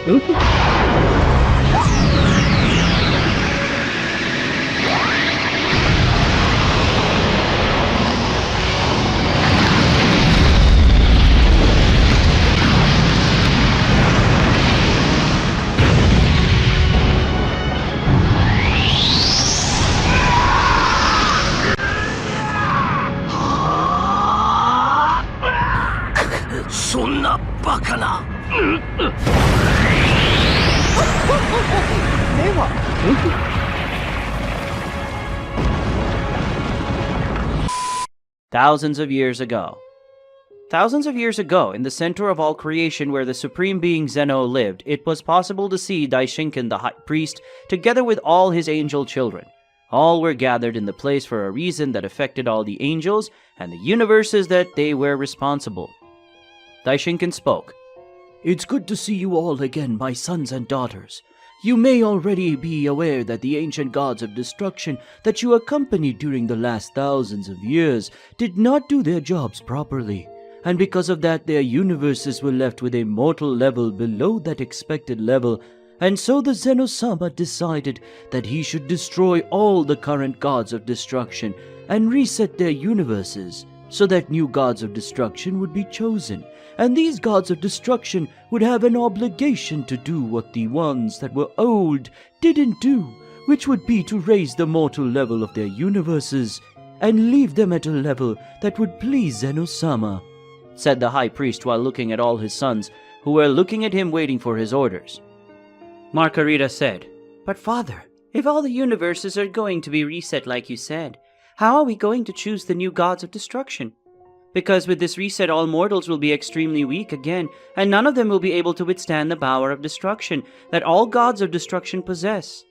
そんなバカな。では。Thousands of years ago. Thousands of years ago, in the center of all creation where the supreme being Zeno lived, it was possible to see Daishinkan the high priest together with all his angel children. All were gathered in the place for a reason that affected all the angels and the universes that they were responsible. Daishinkan spoke. It's good to see you all again, my sons and daughters. You may already be aware that the ancient gods of destruction that you accompanied during the last thousands of years did not do their jobs properly, and because of that their universes were left with a mortal level below that expected level, and so the Zeno-sama decided that he should destroy all the current gods of destruction and reset their universes, so that new gods of destruction would be chosen, and these gods of destruction would have an obligation to do what the ones that were old didn't do, which would be to raise the mortal level of their universes and leave them at a level that would please Zeno-sama, said the high priest while looking at all his sons, who were looking at him waiting for his orders. Margarita said, "But father, if all the universes are going to be reset like you said, how are we going to choose the new gods of destruction? Because with this reset all mortals will be extremely weak again, and none of them will be able to withstand the power of destruction that all gods of destruction possess,"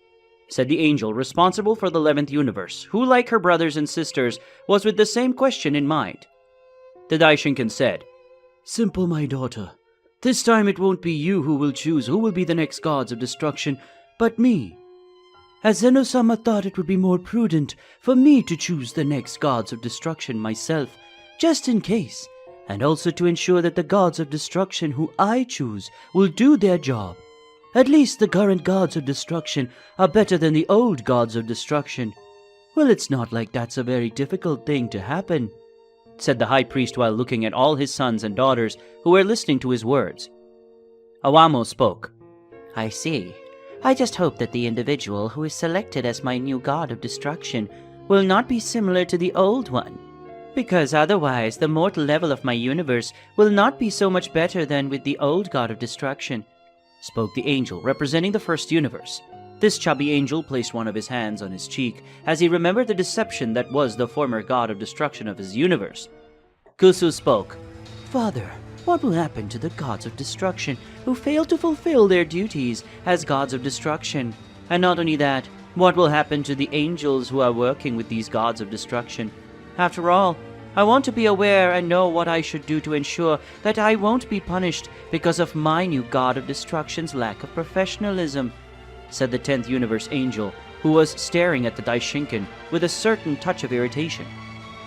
said the angel responsible for the 11th universe, who, like her brothers and sisters, was with the same question in mind. The Daishinkan said, "Simple, my daughter. This time it won't be you who will choose who will be the next gods of destruction, but me. As Zeno-sama thought it would be more prudent for me to choose the next gods of destruction myself, just in case, and also to ensure that the gods of destruction who I choose will do their job. At least the current gods of destruction are better than the old gods of destruction. Well, it's not like that's a very difficult thing to happen," said the high priest while looking at all his sons and daughters who were listening to his words. Awamo spoke. "I see. I just hope that the individual who is selected as my new god of destruction will not be similar to the old one, because otherwise the mortal level of my universe will not be so much better than with the old god of destruction," spoke the angel representing the first universe. This chubby angel placed one of his hands on his cheek as he remembered the deception that was the former god of destruction of his universe. Kusu spoke. "Father, what will happen to the gods of destruction who fail to fulfill their duties as gods of destruction? And not only that, what will happen to the angels who are working with these gods of destruction? After all, I want to be aware and know what I should do to ensure that I won't be punished because of my new god of destruction's lack of professionalism," said the 10th universe angel, who was staring at the Daishinkan with a certain touch of irritation.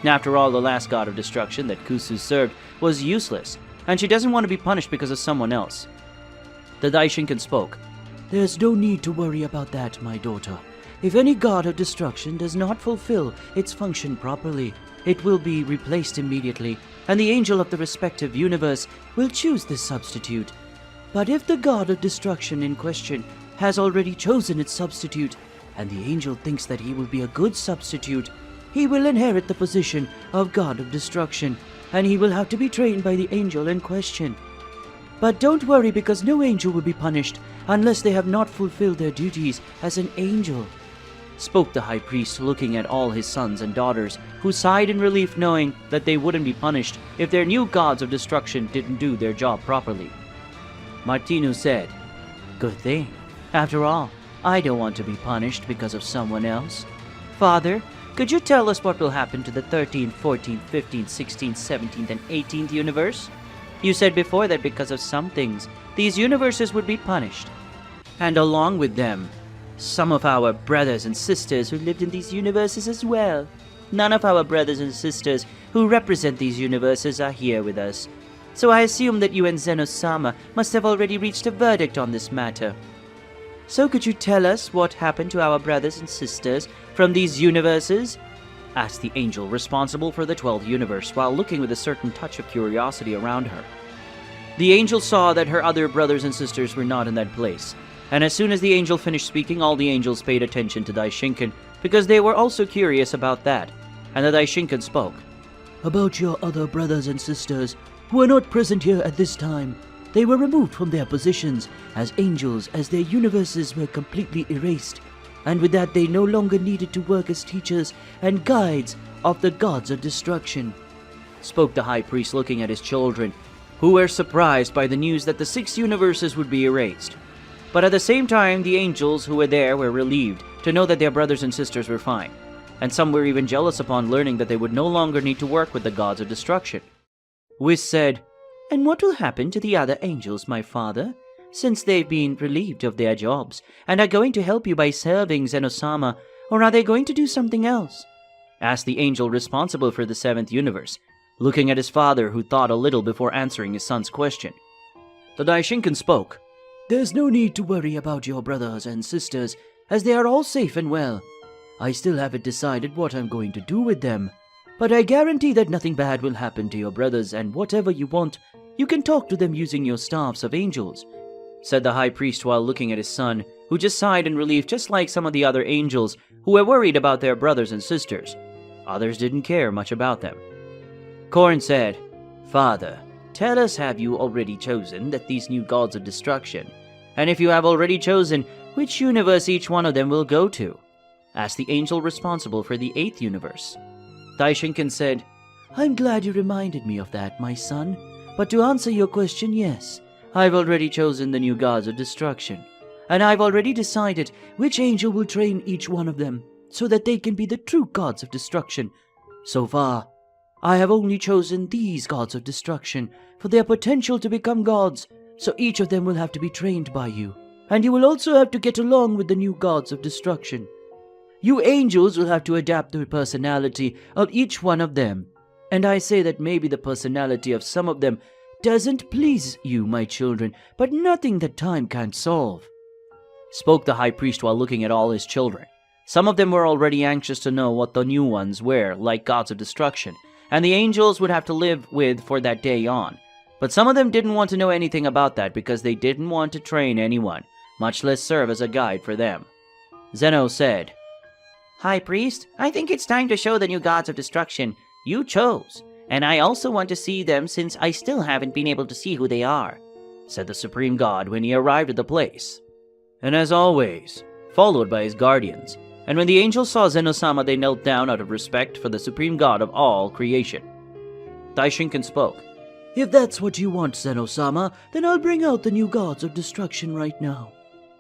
After all, the last god of destruction that Kusu served was useless, and she doesn't want to be punished because of someone else. The Daishinkan spoke. "There's no need to worry about that, my daughter. If any god of destruction does not fulfill its function properly, it will be replaced immediately, and the angel of the respective universe will choose this substitute. But if the god of destruction in question has already chosen its substitute, and the angel thinks that he will be a good substitute, he will inherit the position of god of destruction, and he will have to be trained by the angel in question. But don't worry, because no angel will be punished unless they have not fulfilled their duties as an angel," spoke the high priest looking at all his sons and daughters, who sighed in relief knowing that they wouldn't be punished if their new gods of destruction didn't do their job properly. Martinu said, "Good thing. After all, I don't want to be punished because of someone else. Father, could you tell us what will happen to the 13th, 14th, 15th, 16th, 17th, and 18th universe? You said before that because of some things, these universes would be punished. And along with them, some of our brothers and sisters who lived in these universes as well. None of our brothers and sisters who represent these universes are here with us. so I assume that you and Zeno-sama must have already reached a verdict on this matter. So could you tell us what happened to our brothers and sisters from these universes? Asked the angel responsible for the 12th universe while looking with a certain touch of curiosity around her. The angel saw that her other brothers and sisters were not in that place, and as soon as the angel finished speaking, all the angels paid attention to Daishinkan because they were also curious about that, and the Daishinkan spoke. About your other brothers and sisters who are not present here at this time, they were removed from their positions as angels as their universes were completely erased, and with that they no longer needed to work as teachers and guides of the gods of destruction. Spoke the high priest looking at his children, who were surprised by the news that the 6 universes would be erased. But at the same time, the angels who were there were relieved to know that their brothers and sisters were fine, and some were even jealous upon learning that they would no longer need to work with the gods of destruction. Whis said, And what will happen to the other angels, my father, since they've been relieved of their jobs and are going to help you by serving Zeno-sama, or are they going to do something else? Asked the angel responsible for the 7th universe, looking at his father, who thought a little before answering his son's question. The Daishinkan spoke. There's no need to worry about your brothers and sisters, as they are all safe and well. I still haven't decided what I'm going to do with them, but I guarantee that nothing bad will happen to your brothers, and whatever you want, you can talk to them using your staffs of angels, said the high priest while looking at his son, who just sighed in relief, just like some of the other angels who were worried about their brothers and sisters. Others didn't care much about them. Korn said, Father, tell us, have you already chosen that these new gods of destruction? And if you have already chosen, which universe each one of them will go to? Asked the angel responsible for the 8th universe. Daishinkan said, I'm glad you reminded me of that, my son. But to answer your question, yes, I've already chosen the new gods of destruction. And I've already decided which angel will train each one of them, so that they can be the true gods of destruction. So far, I have only chosen these gods of destruction for their potential to become gods, so each of them will have to be trained by you. And you will also have to get along with the new gods of destruction. You angels will have to adapt the personality of each one of them. And I say that maybe the personality of some of them doesn't please you, my children, but nothing that time can't solve. Spoke the high priest while looking at all his children. Some of them were already anxious to know what the new ones were, like gods of destruction, and the angels would have to live with for that day on. But some of them didn't want to know anything about that because they didn't want to train anyone, much less serve as a guide for them. Zeno said, High priest, I think it's time to show the new gods of destruction you chose, and I also want to see them since I still haven't been able to see who they are, said the supreme god when he arrived at the place. And as always, followed by his guardians, and when the angels saw Zeno-sama, they knelt down out of respect for the supreme god of all creation. Daishinkan spoke. If that's what you want, Zeno-sama, then I'll bring out the new gods of destruction right now,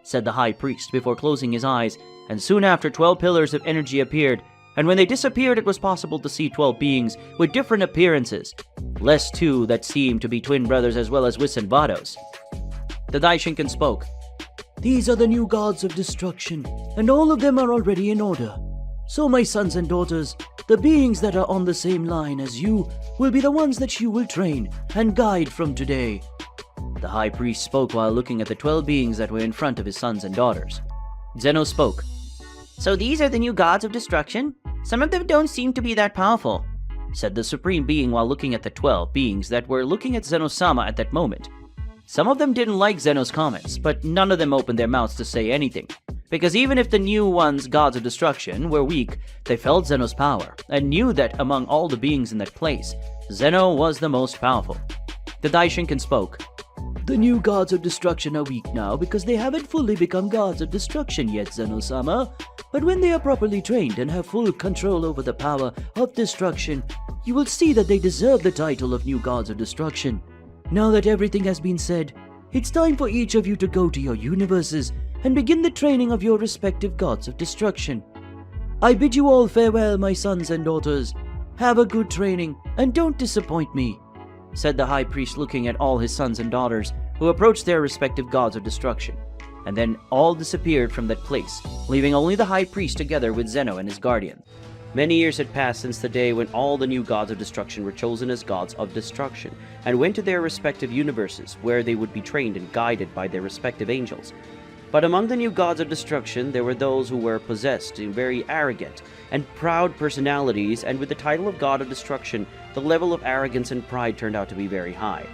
said the high priest before closing his eyes, and soon after 12 pillars of energy appeared, and when they disappeared it was possible to see 12 beings with different appearances, less 2 that seemed to be twin brothers as well as Whis and Vados. The Daishinkan spoke. These are the new gods of destruction, and all of them are already in order. So, my sons and daughters, the beings that are on the same line as you will be the ones that you will train and guide from today. The high priest spoke while looking at the 12 beings that were in front of his sons and daughters. Zeno spoke. So these are the new gods of destruction? Some of them don't seem to be that powerful, said the supreme being while looking at the 12 beings that were looking at Zeno-sama at that moment. Some of them didn't like Zeno's comments, but none of them opened their mouths to say anything, because even if the new ones, gods of destruction, were weak, they felt Zeno's power, and knew that among all the beings in that place, Zeno was the most powerful. The Daishinkan spoke. The new gods of destruction are weak now because they haven't fully become gods of destruction yet, Zeno-sama. But when they are properly trained and have full control over the power of destruction, you will see that they deserve the title of new gods of destruction. Now that everything has been said, it's time for each of you to go to your universes and begin the training of your respective gods of destruction. I bid you all farewell, my sons and daughters. Have a good training and don't disappoint me, said the high priest looking at all his sons and daughters who approached their respective gods of destruction. And then all disappeared from that place, leaving only the high priest together with Zeno and his guardian. Many years had passed since the day when all the new gods of destruction were chosen as gods of destruction, and went to their respective universes, where they would be trained and guided by their respective angels. But among the new gods of destruction, there were those who were possessed in very arrogant and proud personalities, and with the title of God of Destruction, the level of arrogance and pride turned out to be very high.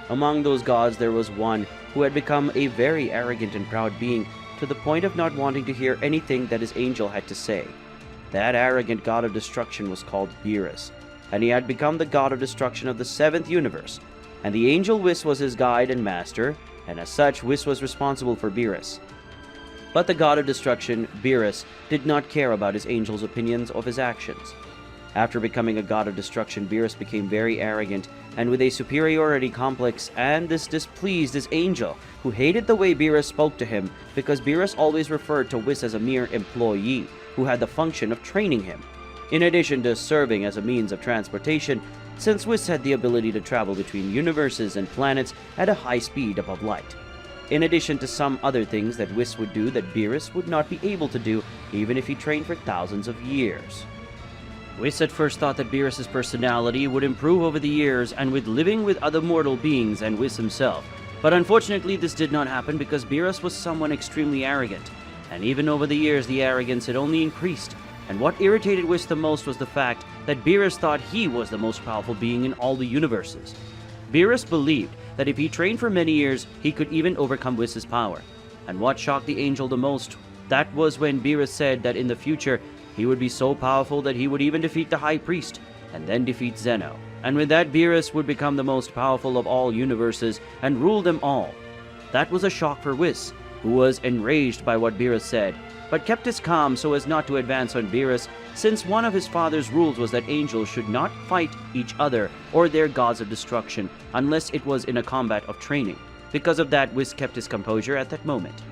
Among those gods, there was one who had become a very arrogant and proud being, to the point of not wanting to hear anything that his angel had to say. That arrogant god of destruction was called Beerus, and he had become the god of destruction of the 7th universe, and the angel Whis was his guide and master, and as such, Whis was responsible for Beerus. But the god of destruction, Beerus, did not care about his angel's opinions of his actions. After becoming a god of destruction, Beerus became very arrogant and with a superiority complex, and this displeased his angel, who hated the way Beerus spoke to him because Beerus always referred to Whis as a mere employee who had the function of training him, in addition to serving as a means of transportation, since Whis had the ability to travel between universes and planets at a high speed above light, in addition to some other things that Whis would do that Beerus would not be able to do even if he trained for thousands of years. Whis at first thought that Beerus' personality would improve over the years and with living with other mortal beings and Whis himself, but unfortunately this did not happen because Beerus was someone extremely arrogant, and even over the years the arrogance had only increased, and what irritated Whis the most was the fact that Beerus thought he was the most powerful being in all the universes. Beerus believed that if he trained for many years, he could even overcome Whis' power, and what shocked the angel the most, that was when Beerus said that in the future he would be so powerful that he would even defeat the High Priest, and then defeat Zeno, and with that Beerus would become the most powerful of all universes and rule them all. That was a shock for Whis, who was enraged by what Beerus said, but kept his calm so as not to advance on Beerus, since one of his father's rules was that angels should not fight each other or their gods of destruction unless it was in a combat of training. Because of that, Whis kept his composure at that moment.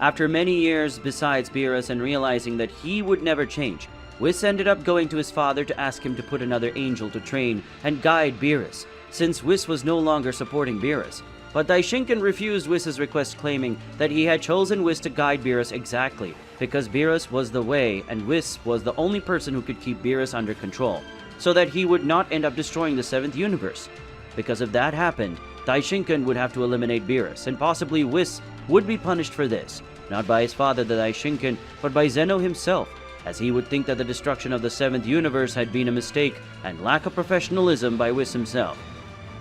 After many years besides Beerus and realizing that he would never change, Whis ended up going to his father to ask him to put another angel to train and guide Beerus, since Whis was no longer supporting Beerus. But Daishinkan refused Whis' request, claiming that he had chosen Whis to guide Beerus exactly because Beerus was the way and Whis was the only person who could keep Beerus under control, so that he would not end up destroying the 7th universe. Because if that happened, Daishinkan would have to eliminate Beerus, and possibly Whis would be punished for this, not by his father the Daishinkan, but by Zeno himself, as he would think that the destruction of the 7th universe had been a mistake and lack of professionalism by Whis himself.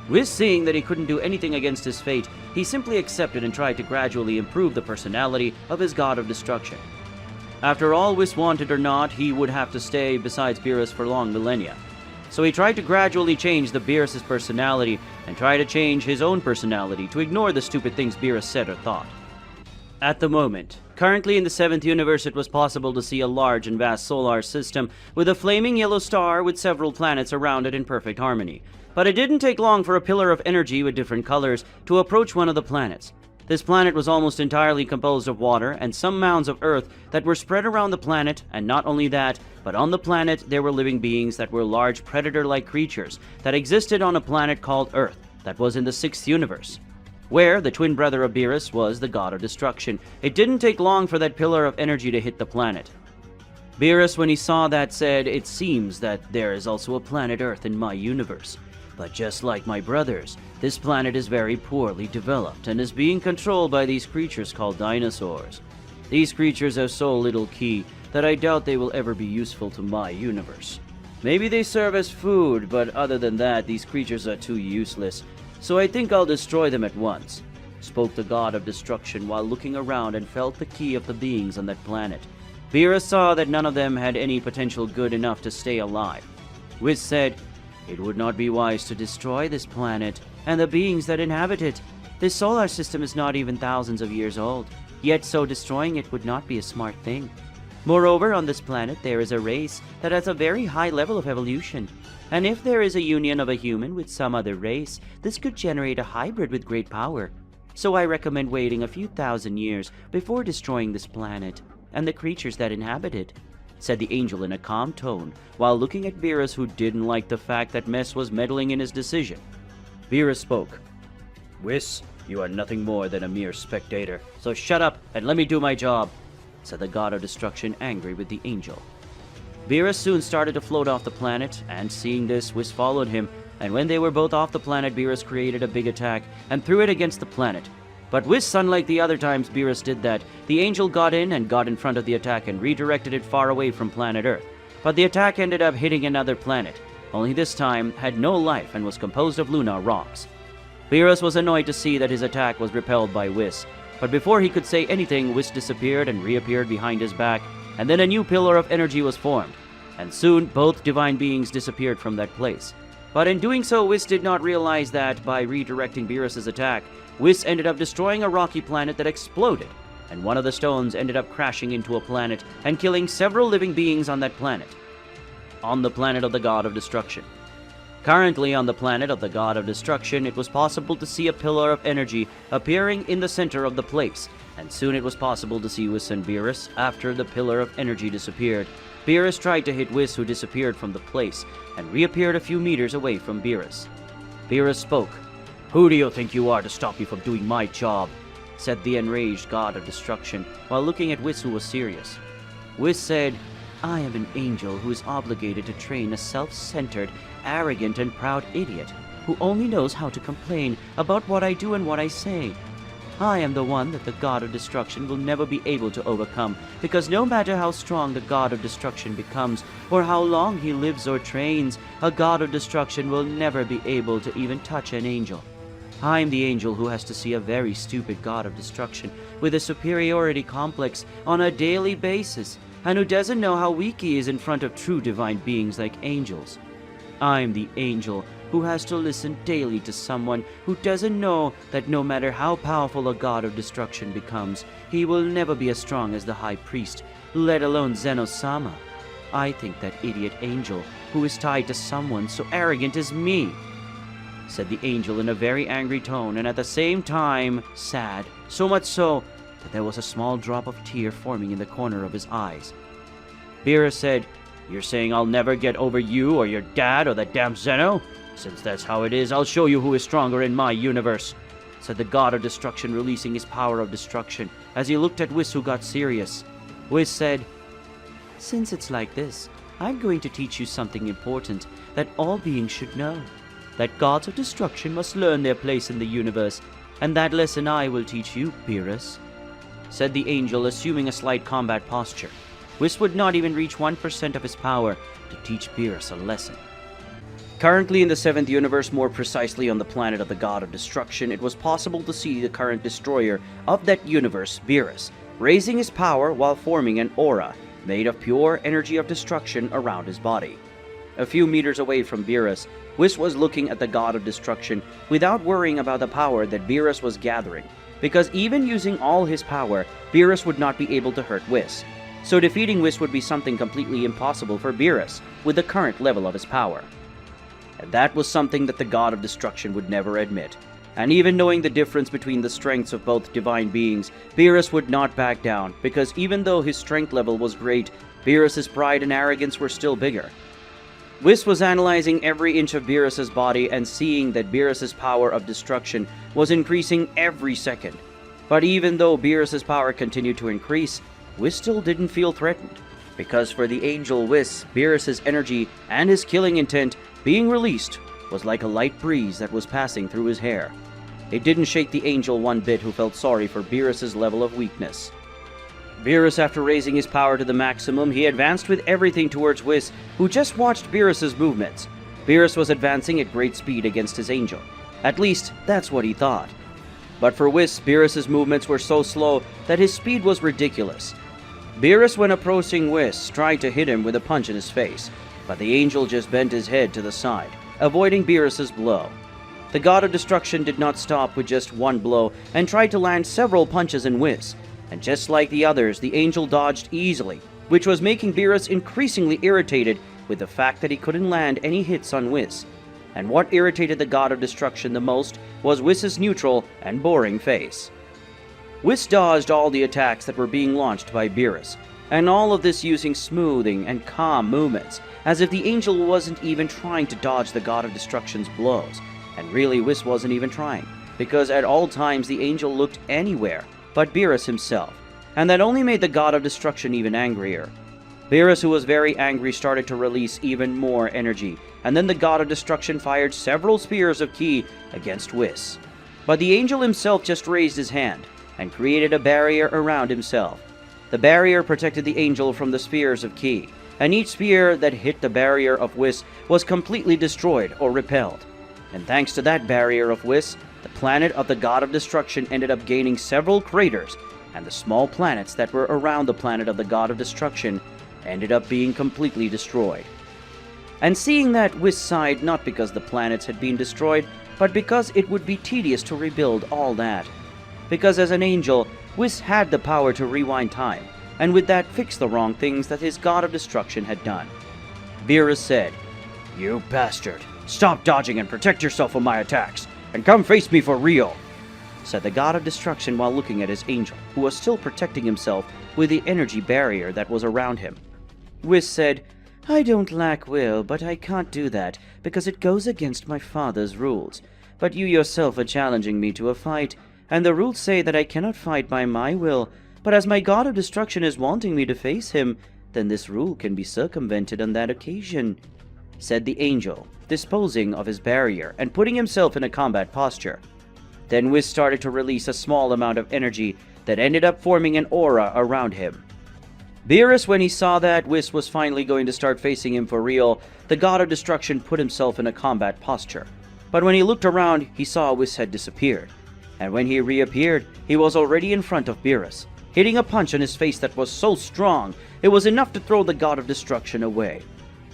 Whis, seeing that he couldn't do anything against his fate, he simply accepted and tried to gradually improve the personality of his god of destruction. After all, Whis wanted or not, he would have to stay besides Beerus for long millennia. So he tried to gradually change the Beerus' personality and try to change his own personality to ignore the stupid things Beerus said or thought. At the moment, currently in the 7th universe, it was possible to see a large and vast solar system with a flaming yellow star with several planets around it in perfect harmony. But it didn't take long for a pillar of energy with different colors to approach one of the planets. This planet was almost entirely composed of water and some mounds of earth that were spread around the planet, and not only that, but on the planet there were living beings that were large predator-like creatures that existed on a planet called Earth that was in the 6th universe, where the twin brother of Beerus was the god of destruction. It didn't take long for that pillar of energy to hit the planet. Beerus, when he saw that, said, "It seems that there is also a planet Earth in my universe. But just like my brothers, this planet is very poorly developed and is being controlled by these creatures called dinosaurs. These creatures have so little ki that I doubt they will ever be useful to my universe. Maybe they serve as food, but other than that, these creatures are too useless, so I think I'll destroy them at once," spoke the god of destruction while looking around and felt the ki of the beings on that planet. Beerus saw that none of them had any potential good enough to stay alive. Whis said, "It would not be wise to destroy this planet and the beings that inhabit it. This solar system is not even thousands of years old, yet so destroying it would not be a smart thing. Moreover, on this planet there is a race that has a very high level of evolution, and if there is a union of a human with some other race, this could generate a hybrid with great power. So I recommend waiting a few thousand years before destroying this planet and the creatures that inhabit it," said the angel in a calm tone, while looking at Beerus, who didn't like the fact that Mess was meddling in his decision. Beerus spoke. "Whis, you are nothing more than a mere spectator, so shut up and let me do my job," said the god of destruction, angry with the angel. Beerus soon started to float off the planet, and seeing this, Whis followed him, and when they were both off the planet, Beerus created a big attack and threw it against the planet. But Whis, unlike the other times Beerus did that, the angel got in front of the attack and redirected it far away from planet Earth. But the attack ended up hitting another planet, only this time had no life and was composed of lunar rocks. Beerus was annoyed to see that his attack was repelled by Whis, but before he could say anything, Whis disappeared and reappeared behind his back, and then a new pillar of energy was formed, and soon both divine beings disappeared from that place. But in doing so, Whis did not realize that by redirecting Beerus' attack, Whis ended up destroying a rocky planet that exploded, and one of the stones ended up crashing into a planet and killing several living beings on that planet. On the planet of the God of Destruction. Currently on the planet of the God of Destruction, it was possible to see a pillar of energy appearing in the center of the place, and soon it was possible to see Whis and Beerus. After the pillar of energy disappeared, Beerus tried to hit Whis, who disappeared from the place and reappeared a few meters away from Beerus. Beerus spoke. "Who do you think you are to stop me from doing my job?" said the enraged God of Destruction, while looking at Whis, who was serious. Whis said, "I am an angel who is obligated to train a self-centered, arrogant, and proud idiot who only knows how to complain about what I do and what I say. I am the one that the God of Destruction will never be able to overcome, because no matter how strong the God of Destruction becomes, or how long he lives or trains, a God of Destruction will never be able to even touch an angel. I'm the angel who has to see a very stupid God of Destruction with a superiority complex on a daily basis, and who doesn't know how weak he is in front of true divine beings like angels. I'm the angel who has to listen daily to someone who doesn't know that no matter how powerful a God of Destruction becomes, he will never be as strong as the High Priest, let alone Zeno-sama. I think that idiot angel who is tied to someone so arrogant as me," said the angel in a very angry tone and at the same time sad, so much so that there was a small drop of tear forming in the corner of his eyes. Beerus said, "You're saying I'll never get over you or your dad or that damn Zeno? Since that's how it is, I'll show you who is stronger in my universe," said the God of Destruction, releasing his power of destruction as he looked at Whis, who got serious. Whis said, "Since it's like this, I'm going to teach you something important that all beings should know. That gods of destruction must learn their place in the universe, and that lesson I will teach you, Beerus," said the angel, assuming a slight combat posture. Whis would not even reach 1% of his power to teach Beerus a lesson. Currently in the 7th universe, more precisely on the planet of the God of Destruction, it was possible to see the current destroyer of that universe, Beerus, raising his power while forming an aura made of pure energy of destruction around his body. A few meters away from Beerus, Whis was looking at the God of Destruction without worrying about the power that Beerus was gathering, because even using all his power, Beerus would not be able to hurt Whis. So defeating Whis would be something completely impossible for Beerus with the current level of his power. And that was something that the God of Destruction would never admit. And even knowing the difference between the strengths of both divine beings, Beerus would not back down, because even though his strength level was great, Beerus' pride and arrogance were still bigger. Whis was analyzing every inch of Beerus' body and seeing that Beerus' power of destruction was increasing every second. But even though Beerus' power continued to increase, Whis still didn't feel threatened, because for the angel Whis, Beerus' energy and his killing intent being released was like a light breeze that was passing through his hair. It didn't shake the angel one bit, who felt sorry for Beerus' level of weakness. Beerus, after raising his power to the maximum, he advanced with everything towards Whis, who just watched Beerus' movements. Beerus was advancing at great speed against his angel. At least, that's what he thought. But for Whis, Beerus' movements were so slow that his speed was ridiculous. Beerus, when approaching Whis, tried to hit him with a punch in his face, but the angel just bent his head to the side, avoiding Beerus' blow. The God of Destruction did not stop with just one blow and tried to land several punches in Whis, and just like the others, the angel dodged easily, which was making Beerus increasingly irritated with the fact that he couldn't land any hits on Whis. And what irritated the God of Destruction the most was Whis' neutral and boring face. Whis dodged all the attacks that were being launched by Beerus, and all of this using smoothing and calm movements, as if the angel wasn't even trying to dodge the God of Destruction's blows. And really, Whis wasn't even trying, because at all times the angel looked anywhere but Beerus himself, and that only made the God of Destruction even angrier. Beerus, who was very angry, started to release even more energy, and then the god of destruction fired several spears of ki against Whis. But the angel himself just raised his hand and created a barrier around himself. The barrier protected the angel from the spears of ki, and each spear that hit the barrier of Whis was completely destroyed or repelled. And thanks to that barrier of Whis, the planet of the god of destruction ended up gaining several craters, and the small planets that were around the planet of the god of destruction ended up being completely destroyed. And seeing that, Whis sighed, not because the planets had been destroyed, but because it would be tedious to rebuild all that. Because as an angel, Whis had the power to rewind time, and with that fix the wrong things that his god of destruction had done. Beerus said, "You bastard! Stop dodging and protect yourself from my attacks, and come face me for real!" said the god of destruction while looking at his angel, who was still protecting himself with the energy barrier that was around him. Whis said, "I don't lack will, but I can't do that, because it goes against my father's rules. But you yourself are challenging me to a fight, and the rules say that I cannot fight by my will, but as my god of destruction is wanting me to face him, then this rule can be circumvented on that occasion," said the angel, disposing of his barrier and putting himself in a combat posture. Then Whis started to release a small amount of energy that ended up forming an aura around him. Beerus, when he saw that Whis was finally going to start facing him for real, the god of destruction put himself in a combat posture. But when he looked around, he saw Whis had disappeared. And when he reappeared, he was already in front of Beerus, hitting a punch on his face that was so strong, it was enough to throw the god of destruction away.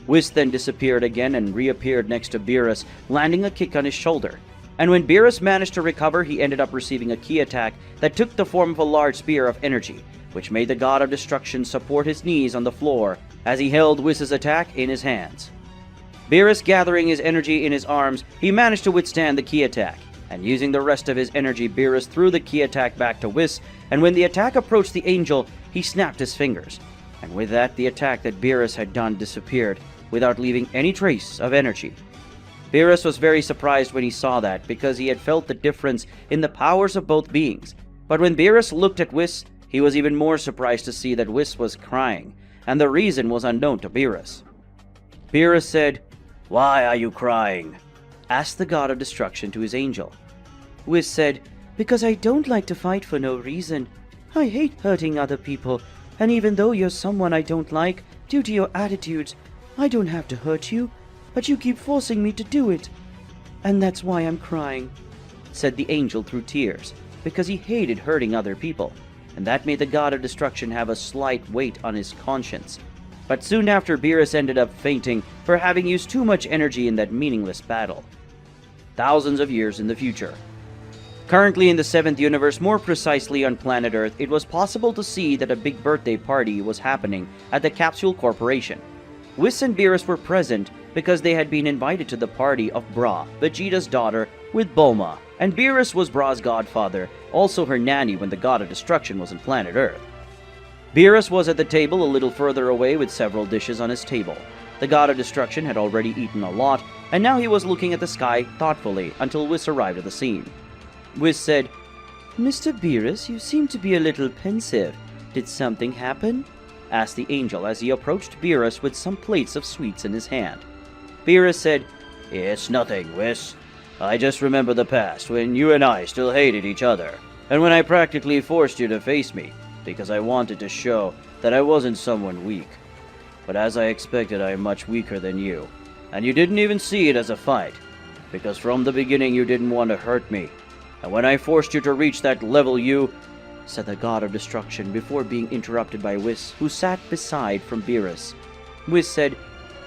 Whis then disappeared again and reappeared next to Beerus, landing a kick on his shoulder. And when Beerus managed to recover, he ended up receiving a ki attack that took the form of a large spear of energy, which made the god of destruction support his knees on the floor as he held Whis's attack in his hands. Beerus, gathering his energy in his arms, he managed to withstand the ki attack, and using the rest of his energy, Beerus threw the ki attack back to Whis, and when the attack approached the angel, he snapped his fingers. And with that, the attack that Beerus had done disappeared, without leaving any trace of energy. Beerus was very surprised when he saw that, because he had felt the difference in the powers of both beings. But when Beerus looked at Whis, he was even more surprised to see that Whis was crying, and the reason was unknown to Beerus. Beerus said, "Why are you crying?" asked the god of destruction to his angel. Whis said, "Because I don't like to fight for no reason. I hate hurting other people, and even though you're someone I don't like, due to your attitudes, I don't have to hurt you, but you keep forcing me to do it. And that's why I'm crying," said the angel through tears, because he hated hurting other people, and that made the god of destruction have a slight weight on his conscience. But soon after, Beerus ended up fainting for having used too much energy in that meaningless battle. Thousands of years in the future. Currently in the 7th universe, more precisely on planet Earth, it was possible to see that a big birthday party was happening at the Capsule Corporation. Whis and Beerus were present because they had been invited to the party of Bra, Vegeta's daughter, with Bulma, and Beerus was Bra's godfather, also her nanny when the god of destruction was on planet Earth. Beerus was at the table a little further away with several dishes on his table. The god of destruction had already eaten a lot, and now he was looking at the sky thoughtfully until Whis arrived at the scene. Whis said, "Mr. Beerus, you seem to be a little pensive. Did something happen?" asked the angel as he approached Beerus with some plates of sweets in his hand. Beerus said, "It's nothing, Whis. I just remember the past when you and I still hated each other, and when I practically forced you to face me because I wanted to show that I wasn't someone weak. But as I expected, I am much weaker than you, and you didn't even see it as a fight, because from the beginning you didn't want to hurt me. And when I forced you to reach that level, you," said the god of destruction before being interrupted by Whis, who sat beside from Beerus. Whis said,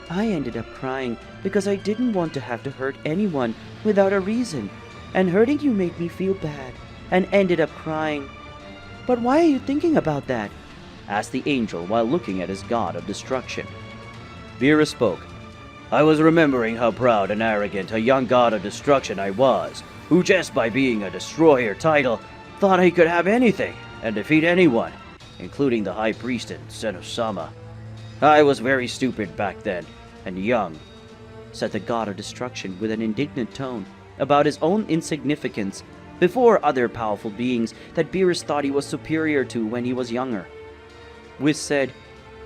"I ended up crying because I didn't want to have to hurt anyone without a reason, and hurting you made me feel bad, and ended up crying." "But why are you thinking about that?" asked the angel while looking at his god of destruction. Beerus spoke. "I was remembering how proud and arrogant a young god of destruction I was, who just by being a destroyer title thought he could have anything and defeat anyone, including the high priest and Zeno-sama. I was very stupid back then, and young," said the god of destruction with an indignant tone about his own insignificance before other powerful beings that Beerus thought he was superior to when he was younger. Whis said,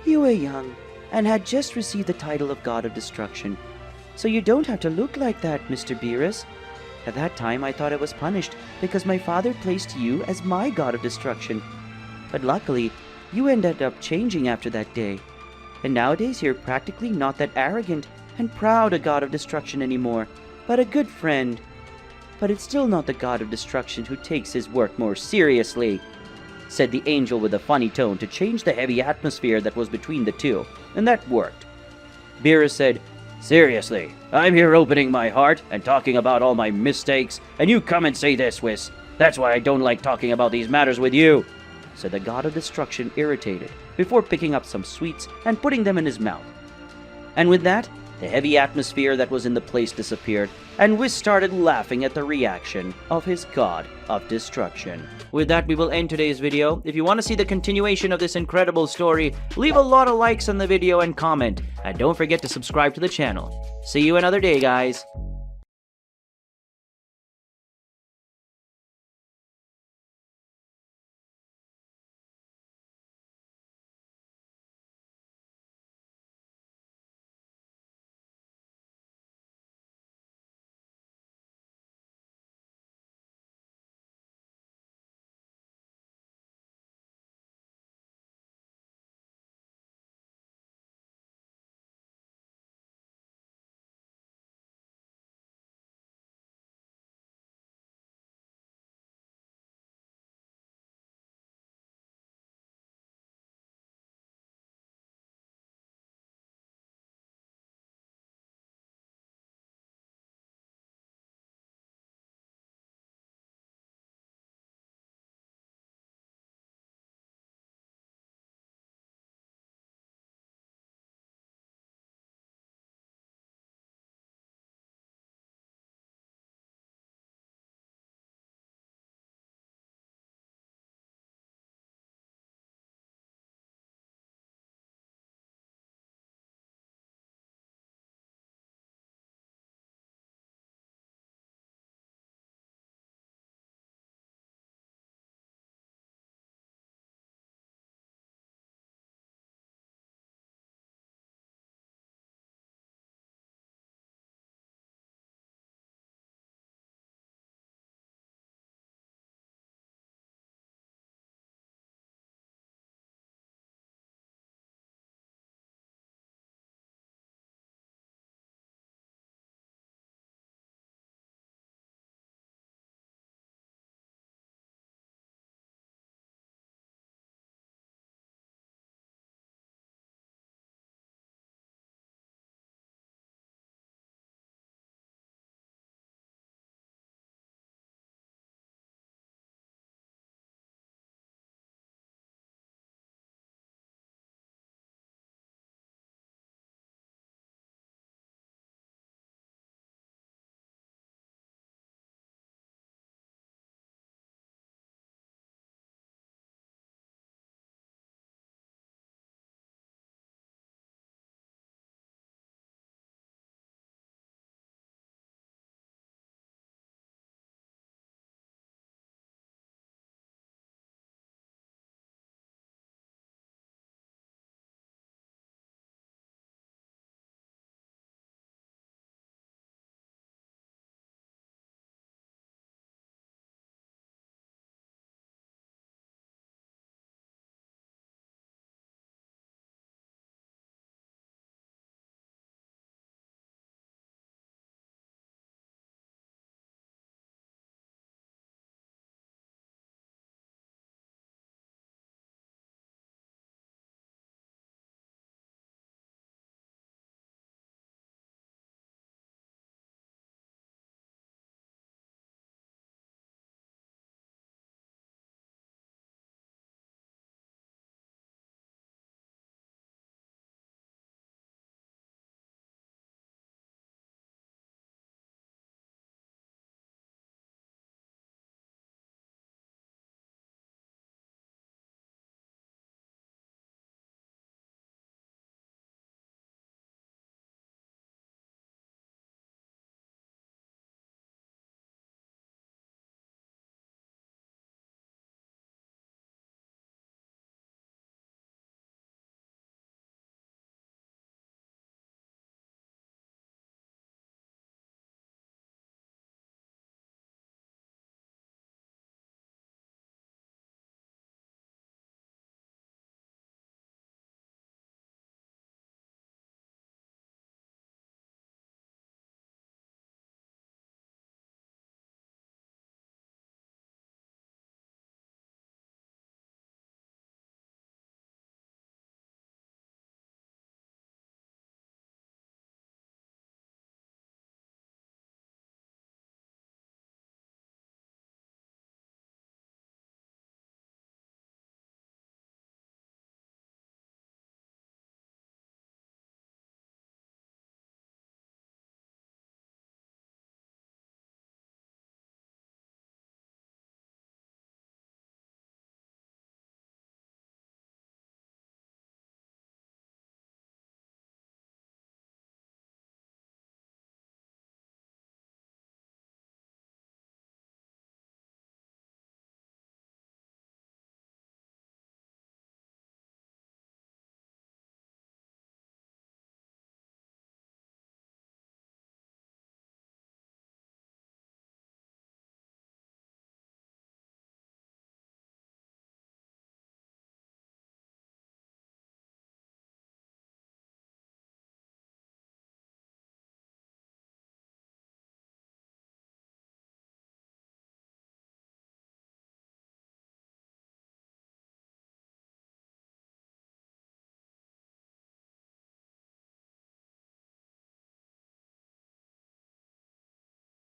You were young and had just received the title of God of Destruction. So you don't have to look like that, Mr. Beerus. At that time, I thought I was punished because my father placed you as my God of Destruction. But luckily, you ended up changing after that day. And nowadays, you're practically not that arrogant and proud a God of Destruction anymore, but a good friend. But it's still not the God of Destruction who takes his work more seriously, said the angel with a funny tone to change the heavy atmosphere that was between the two, and that worked. Beerus said, "Seriously, I'm here opening my heart and talking about all my mistakes, and you come and say this, Whis. That's why I don't like talking about these matters with you," said the God of Destruction, irritated, before picking up some sweets and putting them in his mouth. And with that, the heavy atmosphere that was in the place disappeared, and Whis started laughing at the reaction of his God of Destruction. With that, we will end today's video. If you want to see the continuation of this incredible story, leave a lot of likes on the video and comment, and don't forget to subscribe to the channel. See you another day, guys.